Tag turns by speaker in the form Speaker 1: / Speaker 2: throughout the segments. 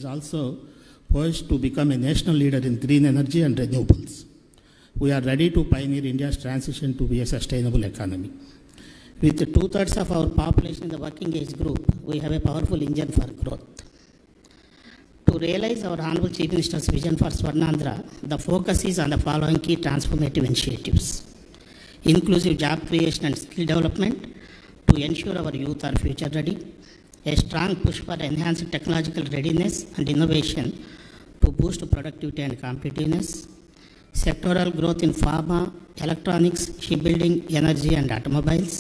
Speaker 1: also poised to become a national leader in green energy and renewables. We are ready to pioneer India's transition to be a sustainable economy. With 2/3 of our population in the working age group, we have a powerful engine for growth. To realize our Honorable Chief Minister's vision for Swarnandhra, the focus is on the following key transformative initiatives: inclusive job creation and skill development to ensure our youth are future ready, a strong push for enhanced technological readiness and innovation to boost productivity and competitiveness, sectoral growth in pharma, electronics, shipbuilding, energy and automobiles.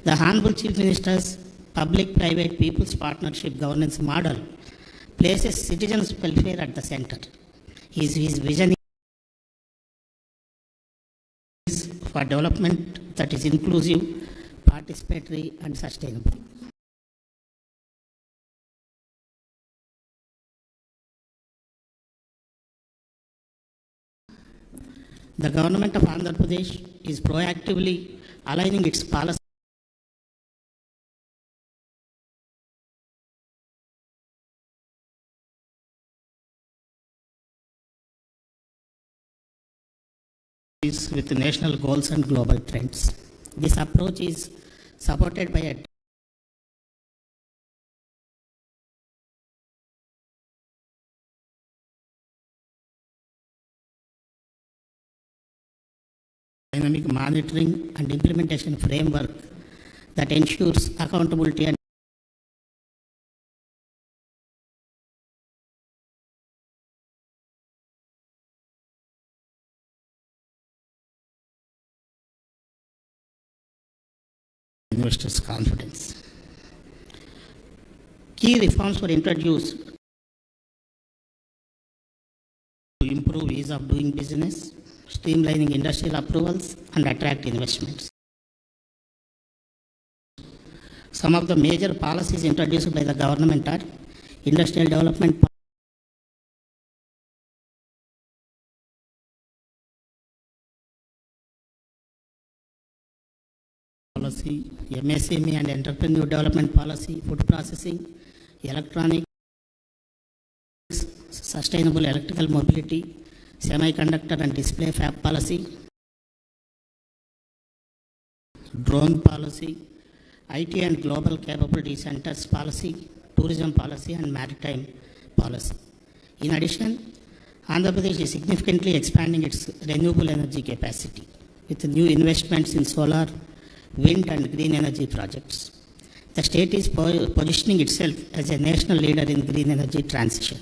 Speaker 1: The Honorable Chief Minister's public-private people's partnership governance model places citizens' welfare at the center. His vision is for development that is inclusive, participatory and sustainable. The government of Andhra Pradesh is proactively aligning its policies with national goals and global trends. This approach is supported by a dynamic monitoring and implementation framework that ensures accountability and investors' confidence. Key reforms were introduced to improve ease of doing business, streamlining industrial approvals, and attract investments. Some of the major policies introduced by the government are industrial development policy, MSME and entrepreneur development policy, food processing, electronics, sustainable electrical mobility, semiconductor and display fab policy, drone policy, IT and global capability centers policy, tourism policy and maritime policy. In addition, Andhra Pradesh is significantly expanding its renewable energy capacity with new investments in solar, wind and green energy projects. The state is positioning itself as a national leader in green energy transition.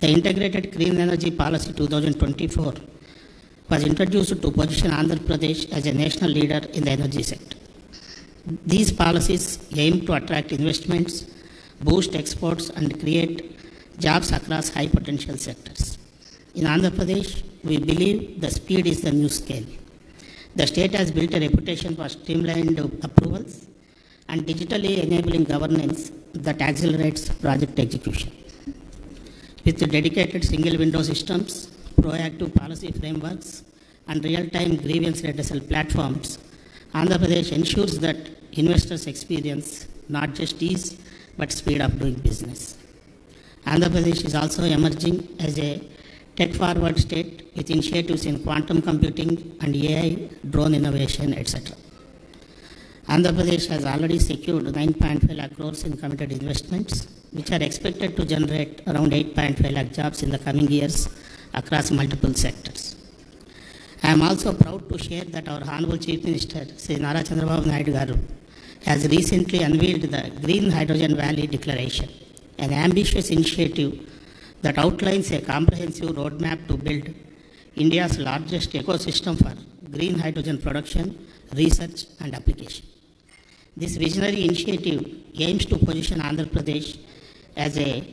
Speaker 1: The Integrated Green Energy Policy 2024 was introduced to position Andhra Pradesh as a national leader in the energy sector. These policies aim to attract investments, boost exports and create jobs across high potential sectors. In Andhra Pradesh, we believe the speed is the new scale. The state has built a reputation for streamlined approvals and digitally enabling governance that accelerates project execution. With dedicated single window systems, proactive policy frameworks, and real-time grievance redressal platforms, Andhra Pradesh ensures that investors experience not just ease but speed of doing business. Andhra Pradesh is also emerging as a tech-forward state with initiatives in quantum computing and AI, drone innovation, etc. Andhra Pradesh has already secured 9.5 lakh crores in committed investments, which are expected to generate around 8.5 lakh jobs in the coming years across multiple sectors. I am also proud to share that our Honorable Chief Minister, Sri Nara Chandrababu Naidu Garu, has recently unveiled the Green Hydrogen Valley Declaration, an ambitious initiative that outlines a comprehensive roadmap to build India's largest ecosystem for green hydrogen production, research and application. This visionary initiative aims to position Andhra Pradesh as a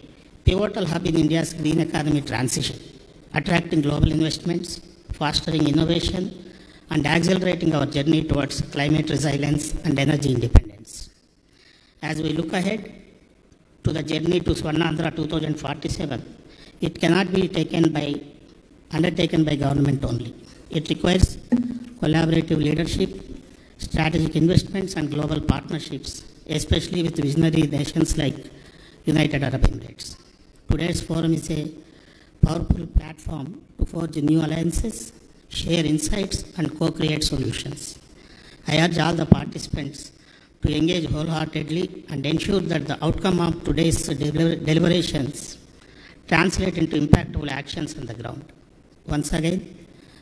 Speaker 1: pivotal hub in India's green economy transition, attracting global investments, fostering innovation, and accelerating our journey towards climate resilience and energy independence. As we look ahead to the journey to Swarnandhra 2047, it cannot be undertaken by government only. It requires collaborative leadership, strategic investments and global partnerships, especially with visionary nations like United Arab Emirates. today's forum is a powerful platform to forge new alliances, share insights, and co-create solutions. I urge all the participants to engage wholeheartedly and ensure that the outcome of today's deliberations translate into impactful actions on the ground. Once again,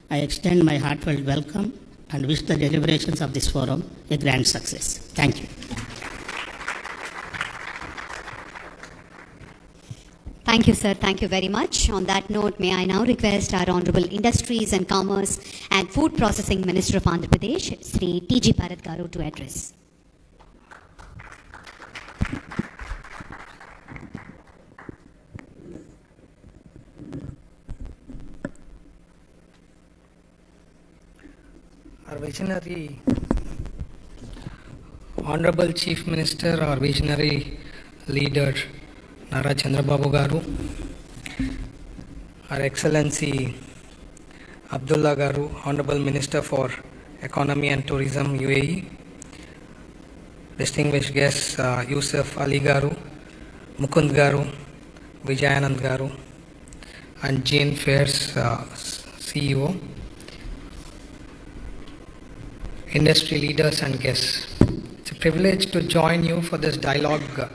Speaker 1: I extend my heartfelt welcome and wish the deliberations of this forum a grand success. Thank you.
Speaker 2: Thank you, sir. Thank you very much. On that note, may I now request our Honorable Industries and Commerce and Food Processing Minister of Andhra Pradesh, Sri T.G. Bharat Garu, to address.
Speaker 3: Our visionary Honorable Chief Minister, our visionary leader, Nara Chandrababu Garu, Our Excellency Abdullah Garu, Honorable Minister for Economy and Tourism, UAE, distinguished guests Yusuf Ali Garu, Mukund Garu, Vijayanand Garu, and Jane Fairs CEO, industry leaders and guests. It's a privilege to join you for this dialogue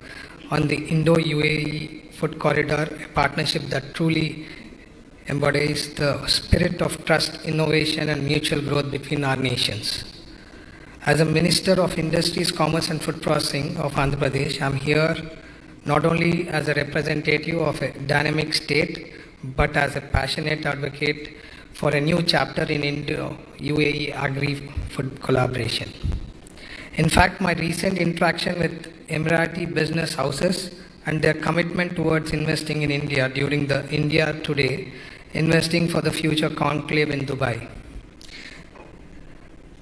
Speaker 3: on the Indo-UAE Food Corridor, a partnership that truly embodies the spirit of trust, innovation, and mutual growth between our nations. As a Minister of Industries, Commerce and Food Processing of Andhra Pradesh, I am here not only as a representative of a dynamic state, but as a passionate advocate for a new chapter in Indo-UAE agri-food collaboration. In fact, my recent interaction with Emirati business houses and their commitment towards investing in India during the India Today, Investing for the Future conclave in Dubai.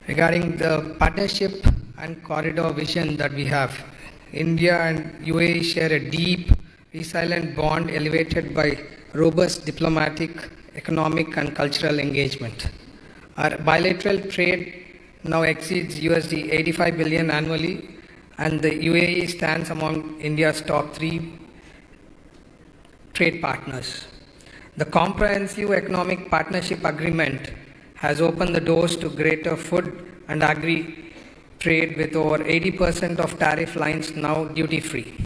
Speaker 3: Regarding the partnership and corridor vision that we have, India and UAE share a deep, resilient bond elevated by robust diplomatic, economic and cultural engagement. Our bilateral trade now exceeds USD 85 billion annually, and the UAE stands among India's top 3 trade partners. The Comprehensive Economic Partnership Agreement has opened the doors to greater food and agri trade with over 80% of tariff lines now duty-free.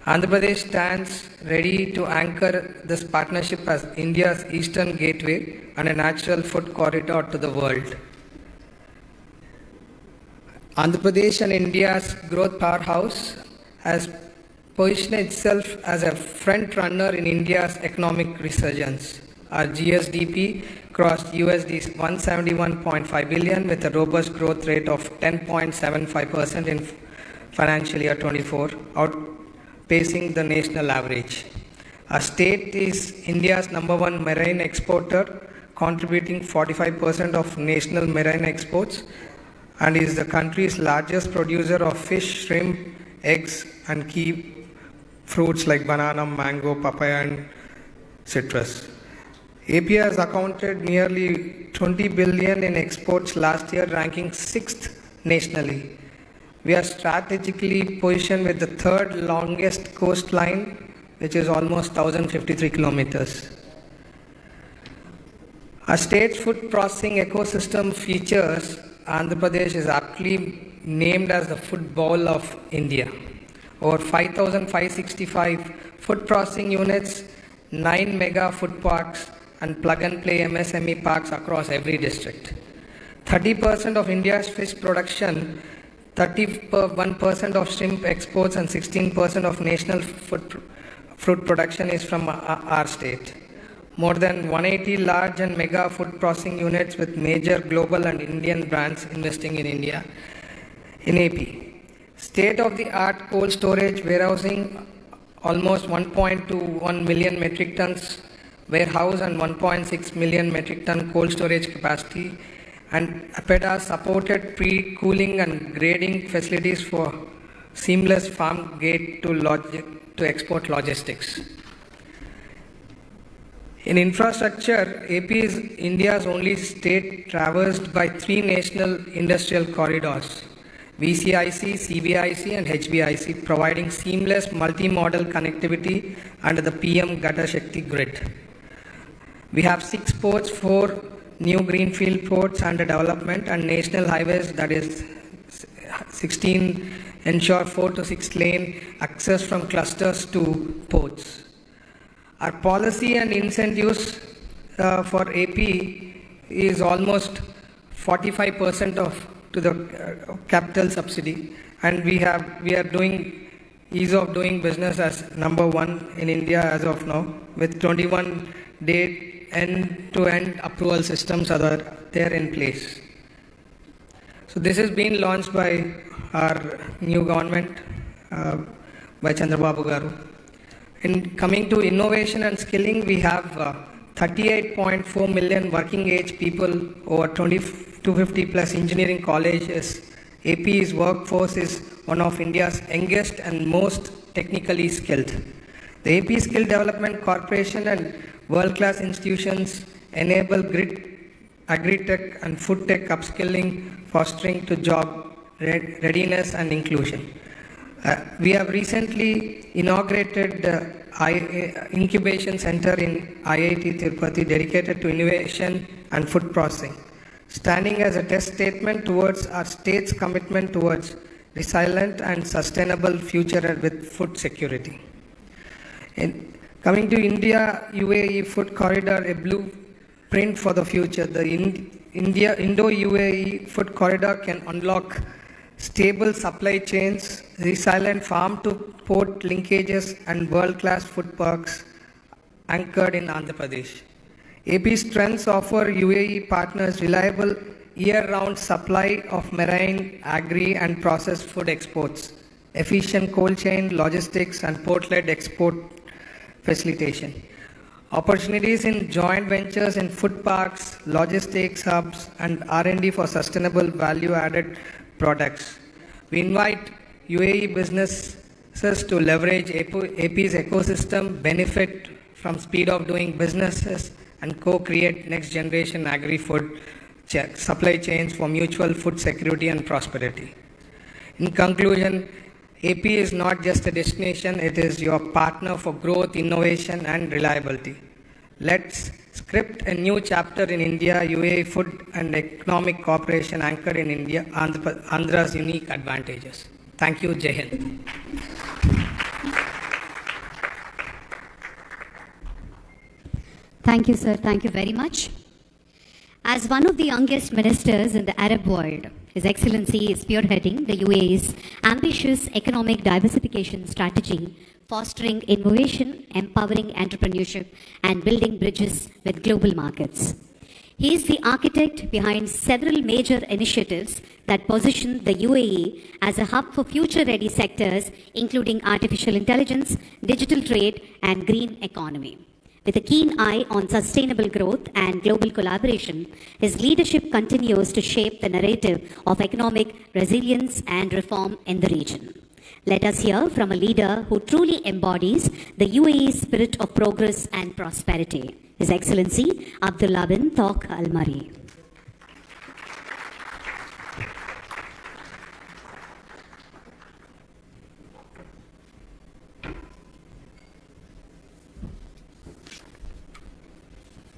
Speaker 3: Andhra Pradesh stands ready to anchor this partnership as India's eastern gateway and a natural food corridor to the world. Andhra Pradesh and India's growth powerhouse has positioned itself as a front runner in India's economic resurgence. Our GSDP crossed USD 171.5 billion with a robust growth rate of 10.75% in financial year 24, outpacing the national average. Our state is India's #1 marine exporter, contributing 45% of national marine exports, and is the country's largest producer of fish, shrimp, eggs, and key fruits like banana, mango, papaya, and citrus. AP has accounted nearly 20 billion in exports last year, ranking 6th nationally. We are strategically positioned with the 3rd longest coastline, which is almost 1,053 kilometers. Our state's food processing ecosystem features Andhra Pradesh is aptly named as the food bowl of India. Over 5,565 food processing units, 9 mega food parks, and plug-and-play MSME parks across every district. 30% of India's fish production, 31% of shrimp exports, and 16% of national fruit production is from our state. More than 180 large and mega food processing units with major global and Indian brands investing in India, in AP. State-of-the-art cold storage warehousing, almost 1.21 million metric tons warehouse and 1.6 million metric ton cold storage capacity, and APEDA supported pre-cooling and grading facilities for seamless farm gate to export logistics. In infrastructure, AP is India's only state traversed by 3 national industrial corridors. VCIC, CBIC, and HBIC, providing seamless multi-modal connectivity under the PM Gata Shakti grid. We have 6 ports, 4 new greenfield ports under development, and national highways, that is 16, ensure 4 to 6 lane access from clusters to ports. Our policy and incentives for AP is almost 45% to the capital subsidy, and we are doing ease of doing business as number 1 in India as of now, with 21 day end-to-end approval systems are there in place. So this has been launched by our new government, by Chandrababu Garu. In coming to innovation and skilling, we have 38.4 million working age people over 250 plus engineering colleges. AP's workforce is one of India's youngest and most technically skilled. The AP Skill Development Corporation and world-class institutions enable agri-tech and food tech upskilling, fostering to job readiness and inclusion. We have recently inaugurated incubation center in IIT Tirupati dedicated to innovation and food processing, standing as a test statement towards our state's commitment towards resilient and sustainable future with food security. Coming to India UAE Food Corridor, a blueprint for the future. The Indo-UAE Food Corridor can unlock stable supply chains, resilient farm-to-port linkages, and world-class food parks anchored in Andhra Pradesh. AP's strengths offer UAE partners reliable year-round supply of marine, agri, and processed food exports, efficient cold chain, logistics, and port-led export facilitation. Opportunities in joint ventures in food parks, logistics hubs, and R&D for sustainable value-added products. We invite UAE businesses to leverage AP's ecosystem, benefit from speed of doing businesses, and co-create next-generation agri-food supply chains for mutual food security and prosperity. In conclusion, AP is not just a destination, it is your partner for growth, innovation, and reliability. Let's script a new chapter in India, UAE food and economic cooperation anchored in India, Andhra's unique advantages. Thank you, Jai Hind.
Speaker 2: Thank you, sir. Thank you very much. As one of the youngest ministers in the Arab world, His Excellency is spearheading the UAE's ambitious economic diversification strategy, fostering innovation, empowering entrepreneurship, and building bridges with global markets. He is the architect behind several major initiatives that position the UAE as a hub for future-ready sectors, including artificial intelligence, digital trade, and green economy. With a keen eye on sustainable growth and global collaboration, his leadership continues to shape the narrative of economic resilience and reform in the region. Let us hear from a leader who truly embodies the UAE's spirit of progress and prosperity, His Excellency Abdullah bin Tawq Al Mari.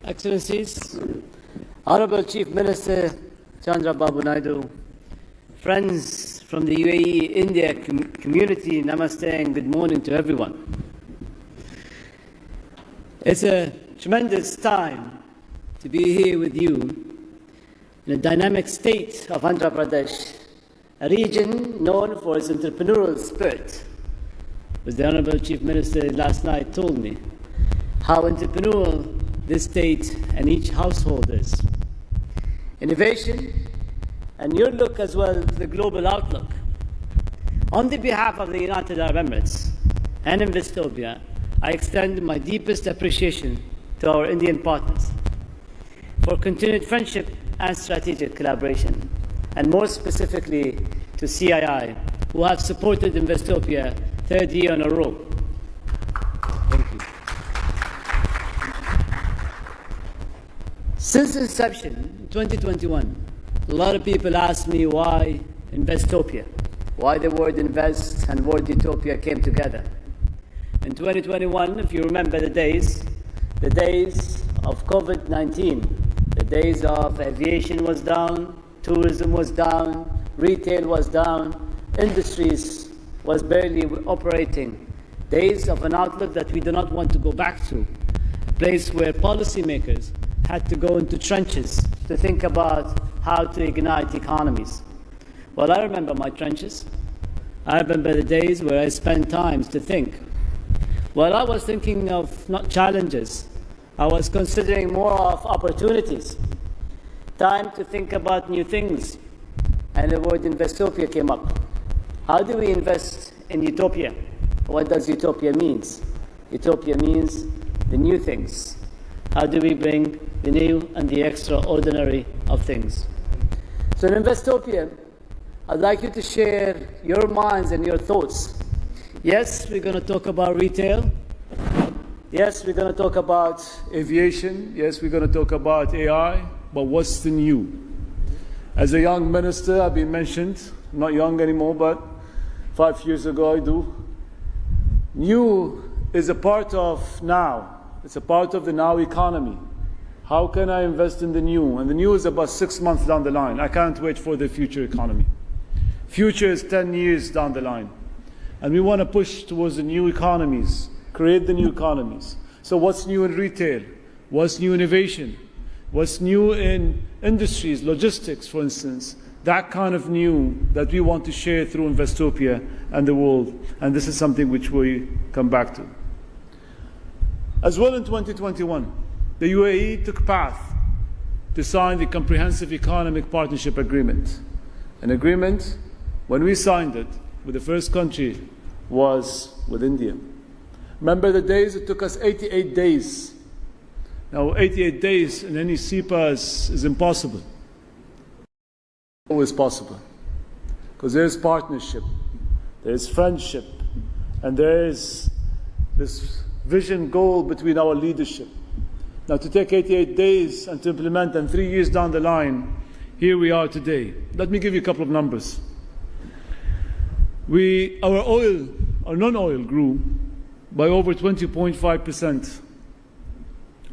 Speaker 4: Excellencies, Honorable Chief Minister Chandrababu Naidu, friends from the UAE India community, namaste and good morning to everyone. It's a tremendous time to be here with you in a dynamic state of Andhra Pradesh, a region known for its entrepreneurial spirit. As the Honorable Chief Minister last night told me, how entrepreneurial this state and each household is. Innovation and your look as well to the global outlook. On the behalf of the United Arab Emirates and Investopia, I extend my deepest appreciation to our Indian partners for continued friendship and strategic collaboration, and more specifically to CII, who have supported Investopia third year in a row. Thank you. Since inception, in 2021, a lot of people ask me why Investopia, why the word invest and word utopia came together. In 2021, if you remember the days of COVID-19, the days of aviation was down, tourism was down, retail was down, industries was barely operating. Days of an outlook that we do not want to go back to, a place where policymakers had to go into trenches to think about how to ignite economies. Well, I remember my trenches. I remember the days where I spent time to think. Well, I was thinking of not challenges. I was considering more of opportunities. Time to think about new things. And the word Investopia came up. How do we invest in utopia? What does utopia mean? Utopia means the new things. How do we bring the new and the extraordinary of things? So in Investopia, I'd like you to share your minds and your thoughts. Yes, we're going to talk about retail. Yes, we're going to talk about aviation. Yes, we're going to talk about AI. But what's the new? As a young minister, I've been mentioned, I'm not young anymore, but 5 years ago I do. New is a part of now. It's a part of the now economy. How can I invest in the new? And the new is about 6 months down the line. I can't wait for the future economy. Future is 10 years down the line. And we want to push towards the new economies, create the new economies. So what's new in retail? What's new in innovation? What's new in industries, logistics, for instance? That kind of new that we want to share through Investopia and the world. And this is something which we come back to. As well in 2021, the UAE took path to sign the Comprehensive Economic Partnership Agreement. An agreement, when we signed it, with the first country was with India. Remember the days it took us 88 days. Now 88 days in any CEPA is impossible. Always possible. Because there is partnership, there is friendship, and there is this vision goal between our leadership. Now to take 88 days and to implement, and 3 years down the line, here we are today. Let me give you a couple of numbers. Our non-oil grew by over 20.5%,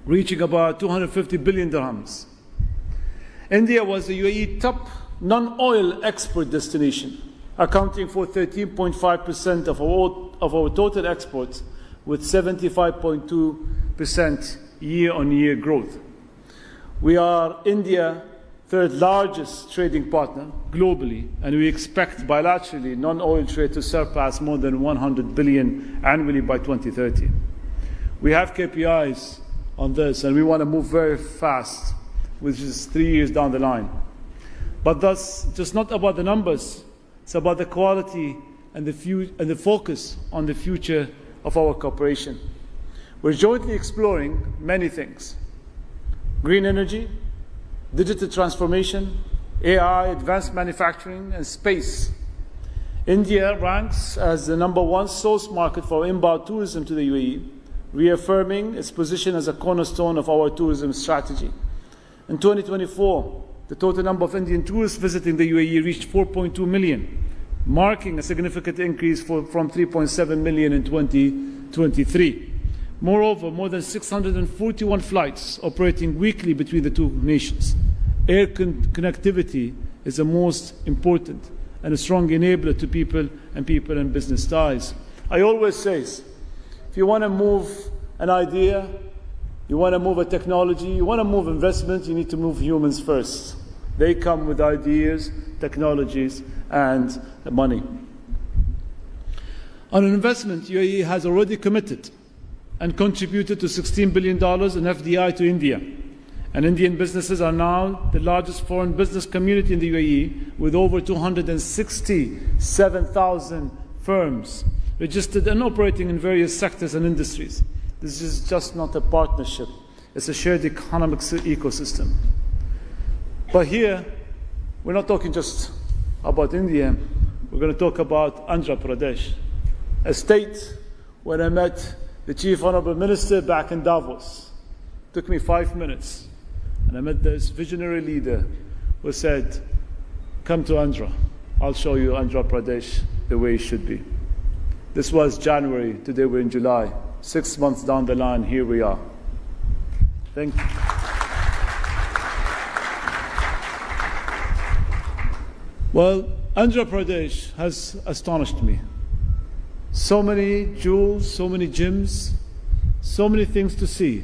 Speaker 4: reaching about 250 billion dirhams. India was the UAE top non-oil export destination, accounting for 13.5% of our total exports, with 75.2% year-on-year growth. We are India's third largest trading partner globally, and we expect bilaterally non-oil trade to surpass more than 100 billion annually by 2030. We have KPIs on this, and we want to move very fast, which is 3 years down the line. But that's just not about the numbers. It's about the quality and the focus on the future of our cooperation. We're jointly exploring many things: green energy, digital transformation, AI, advanced manufacturing, and space. India ranks as the #1 source market for inbound tourism to the UAE, reaffirming its position as a cornerstone of our tourism strategy. In 2024, the total number of Indian tourists visiting the UAE reached 4.2 million, marking a significant increase from 3.7 million in 2023. Moreover, more than 641 flights operating weekly between the two nations. Air connectivity is the most important and a strong enabler to people and business ties. I always say, if you want to move an idea, you want to move a technology, you want to move investment, you need to move humans first. They come with ideas, technologies, and money. On an investment, UAE has already committed and contributed to $16 billion in FDI to India. And Indian businesses are now the largest foreign business community in the UAE, with over 267,000 firms registered and operating in various sectors and industries. This is just not a partnership. It's a shared economic ecosystem. But here, we're not talking just about India. We're going to talk about Andhra Pradesh, a state where I met the Chief Honorable Minister back in Davos. It took me 5 minutes. And I met this visionary leader who said, come to Andhra.
Speaker 5: I'll show you Andhra Pradesh the way it should be. This was January, today we're in July. 6 months down the line, here we are. Thank you. Well, Andhra Pradesh has astonished me. So many jewels, so many gems, so many things to see.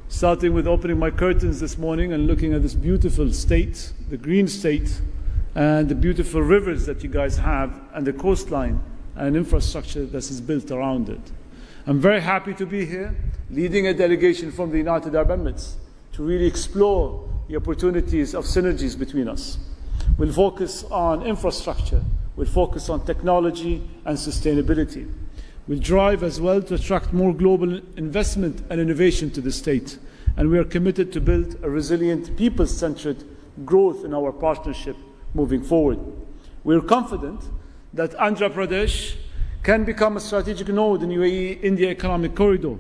Speaker 5: Starting with opening my curtains this morning and looking at this beautiful state, the green state, and the beautiful rivers that you guys have, and the coastline and infrastructure that is built around it. I'm very happy to be here, leading a delegation from the United Arab Emirates to really explore the opportunities of synergies between us. We'll focus on infrastructure, we'll focus on technology and sustainability. We'll drive as well to attract more global investment and innovation to the state, and we are committed to build a resilient, people-centered growth in our partnership moving forward. We're confident that Andhra Pradesh can become a strategic node in UAE-India economic corridor,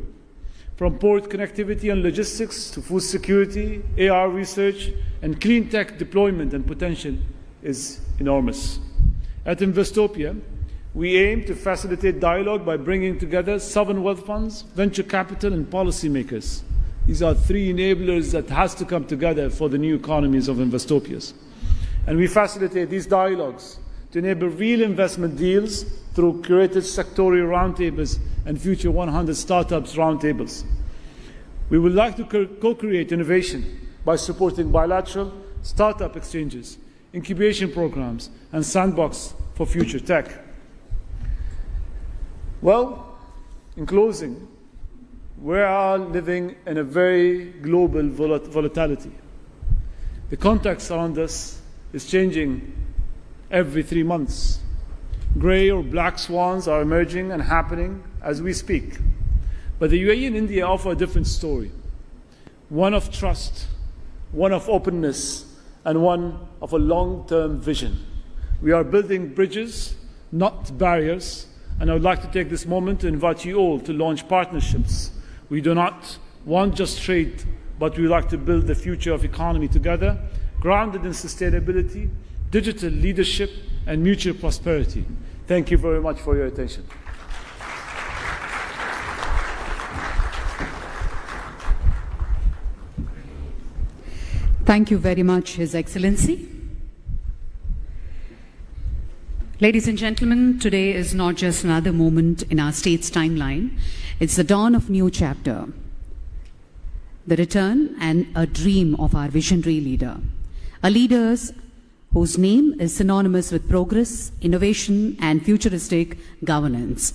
Speaker 5: from port connectivity and logistics to food security, AR research, and clean tech deployment, and potential is enormous. At Investopia, we aim to facilitate dialogue by bringing together sovereign wealth funds, venture capital, and policymakers. These are three enablers that has to come together for the new economies of Investopias. And we facilitate these dialogues to enable real investment deals through curated sectorial roundtables and Future 100 Startups roundtables. We would like to co-create innovation by supporting bilateral startup exchanges, incubation programs, and sandbox for future tech. Well, in closing, we are living in a very global volatility. The context around us is changing every 3 months. Grey or black swans are emerging and happening as we speak. But the UAE and India offer a different story, one of trust, one of openness, and one of a long-term vision. We are building bridges, not barriers, and I would like to take this moment to invite you all to launch partnerships. We do not want just trade, but we would like to build the future of economy together, grounded in sustainability, digital leadership, and mutual prosperity. Thank you very much for your attention.
Speaker 6: Thank you very much, His Excellency. Ladies and gentlemen, today is not just another moment in our state's timeline. It's the dawn of a new chapter, the return and a dream of our visionary leader, a leader whose name is synonymous with progress, innovation, and futuristic governance.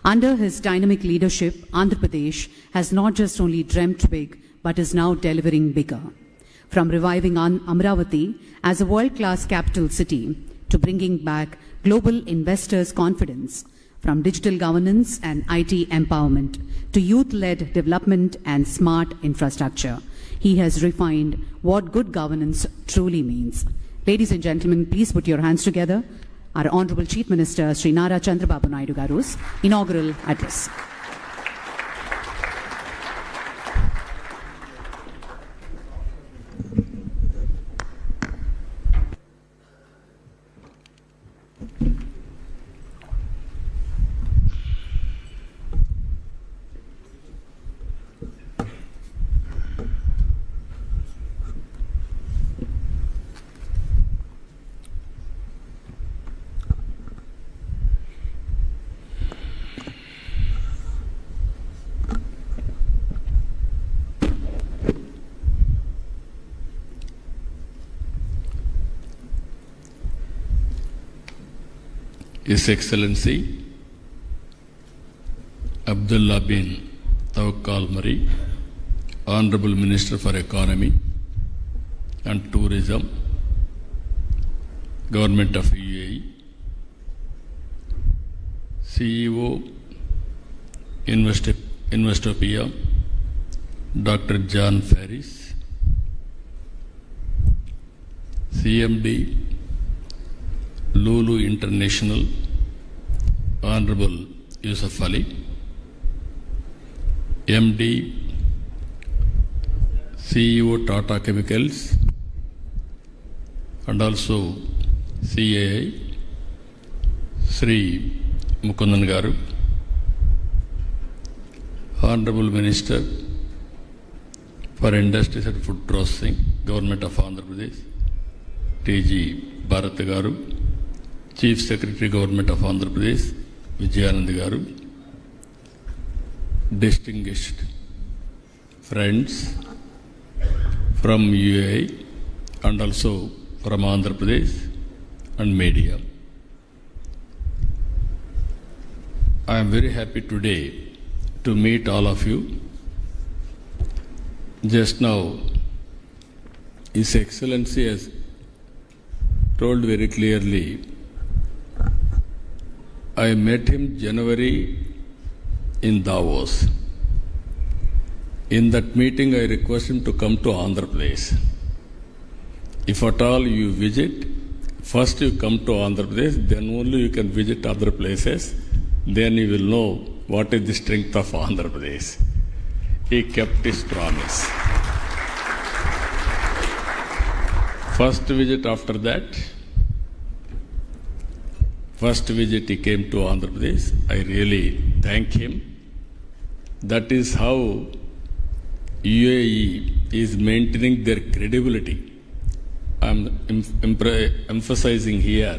Speaker 6: Under his dynamic leadership, Andhra Pradesh has not just only dreamt big, but is now delivering bigger. From reviving Amaravati as a world-class capital city to bringing back global investors' confidence, from digital governance and IT empowerment to youth-led development and smart infrastructure, he has refined what good governance truly means. Ladies and gentlemen, please put your hands together. Our Honorable Chief Minister, Sri Nara Chandrababu Naidu Garu's inaugural address.
Speaker 7: His Excellency Abdullah bin Tawakkal Mari, Honorable Minister for Economy and Tourism, Government of UAE, CEO Investopia, Dr. John Ferris, CMD Lulu International, Honorable Yusuf Ali, MD, CEO Tata Chemicals, and also CAI, Sri Mukundan Garu, Honorable Minister for Industries and Food Processing, Government of Andhra Pradesh, T.G. Bharat Garu, Chief Secretary, Government of Andhra Pradesh, Vijayanand Garu, distinguished friends from UAE and also from Andhra Pradesh and media. I am very happy today to meet all of you. Just now, His Excellency has told very clearly, I met him January in Davos. In that meeting, I request him to come to Andhra Pradesh. If at all you visit, first you come to Andhra Pradesh, then only you can visit other places. Then you will know what is the strength of Andhra Pradesh. He kept his promise. First visit after that, first visit he came to Andhra Pradesh. I really thank him. That is how UAE is maintaining their credibility. I am emphasizing here.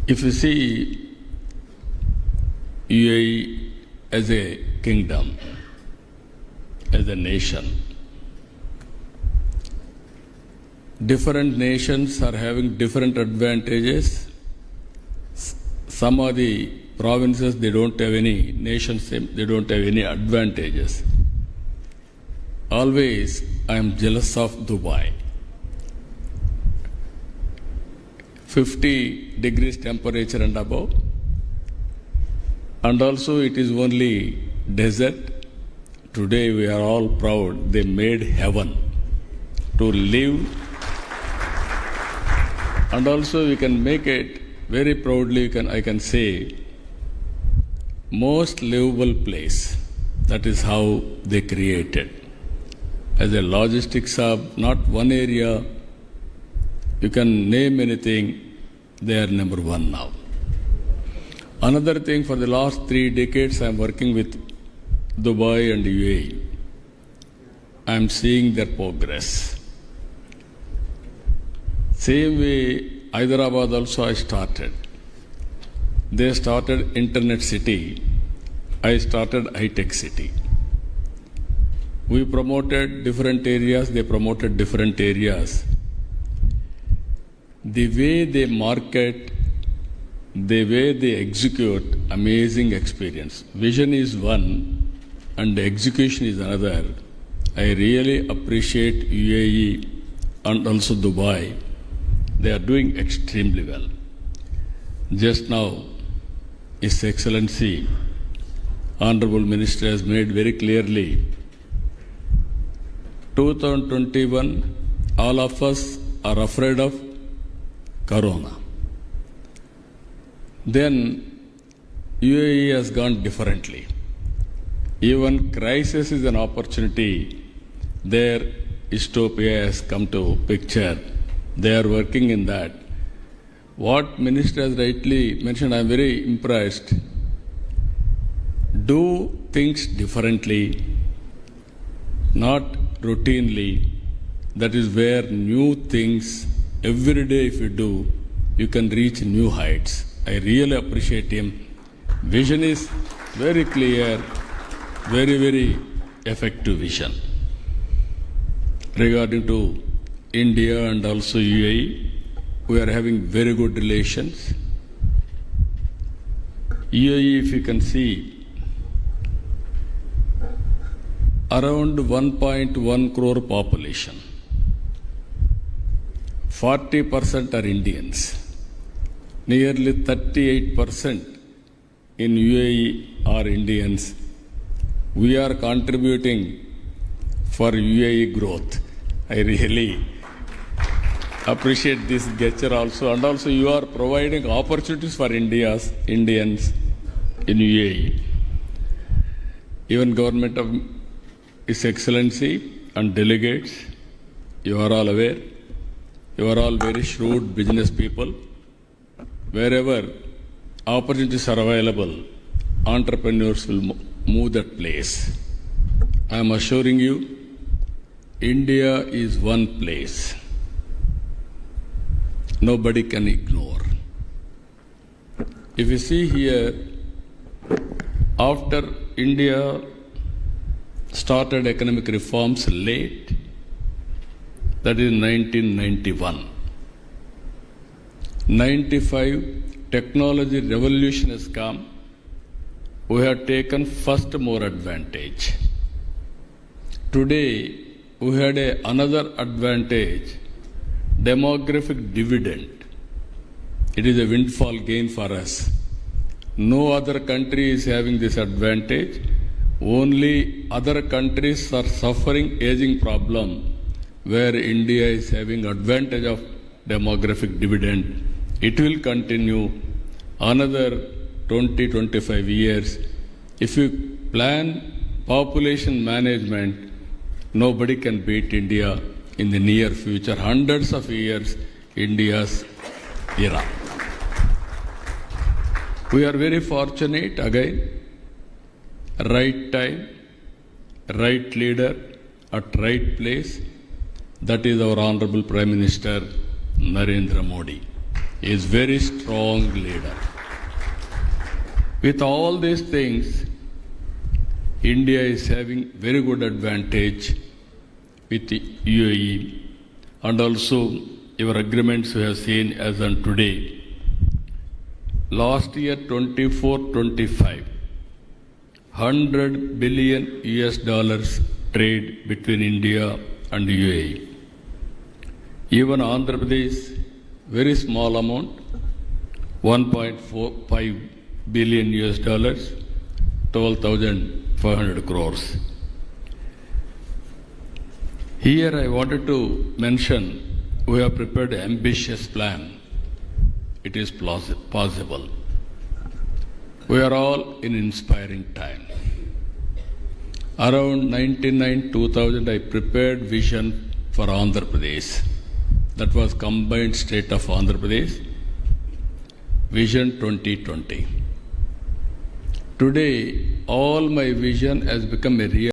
Speaker 7: If you see UAE as a kingdom, as a nation, different nations are having different advantages. Some of the provinces, they don't have any nations, they don't have any advantages. Always I am jealous of Dubai. 50 degrees temperature and above. And also it is only desert. Today we are all proud. They made heaven to live. And also we can make it very proudly, I can say, most livable place. That is how they created. As a logistics hub, not one area, you can name anything, they are number one now. Another thing, for the last 3 decades, I am working with Dubai and UAE. I am seeing their progress. Same way, Hyderabad also I started. They started Internet City. I started high-tech city. We promoted different areas, they promoted different areas. The way they market, the way they execute, amazing experience. Vision is one and execution is another. I really appreciate UAE and also Dubai. They are doing extremely well. Just now, His Excellency, Honorable Minister has made very clearly, 2021, all of us are afraid of Corona. Then UAE has gone differently. Even crisis is an opportunity. Their dystopia has come to picture. They are working in that. What Minister has rightly mentioned, I am very impressed. Do things differently, not routinely. That is where new things, every day if you do, you can reach new heights. I really appreciate him. Vision is very clear, very, very effective vision. Regarding to India and also UAE, we are having very good relations. UAE, if you can see, around 1.1 crore population. 40% are Indians. Nearly 38% in UAE are Indians. We are contributing for UAE growth. I really appreciate this gesture also. And also you are providing opportunities for Indians in UAE. Even government of His Excellency and delegates, you are all aware. You are all very shrewd business people. wherever opportunities are available, entrepreneurs will move that place. I am assuring you, India is one place. Nobody can ignore. If you see here, after India started economic reforms late, that is 1991. 95, technology revolution has come. We have taken first more advantage. Today, we had another advantage, demographic dividend. It is a windfall gain for us. No other country is having this advantage. Only other countries are suffering aging problem, where India is having advantage of demographic dividend. It will continue another 20-25 years. If you plan population management, nobody can beat India in the near future. Hundreds of years, India's era. We are very fortunate, again, right time, right leader, at right place. That is our Honorable Prime Minister Narendra Modi. He is very strong leader. With all these things, India is having very good advantage with the UAE, and also your agreements we have seen as on today. Last year, 24-25, $100 billion US trade between India and UAE. Even Andhra Pradesh, very small amount, 1.45 billion US, 12,500 crores. Here I wanted to mention, we have prepared an ambitious plan. It is possible. We are all in inspiring time. Around 1999-2000, I prepared vision for Andhra Pradesh. That was combined state of Andhra Pradesh, Vision 2020. Today, all my vision has become a reality.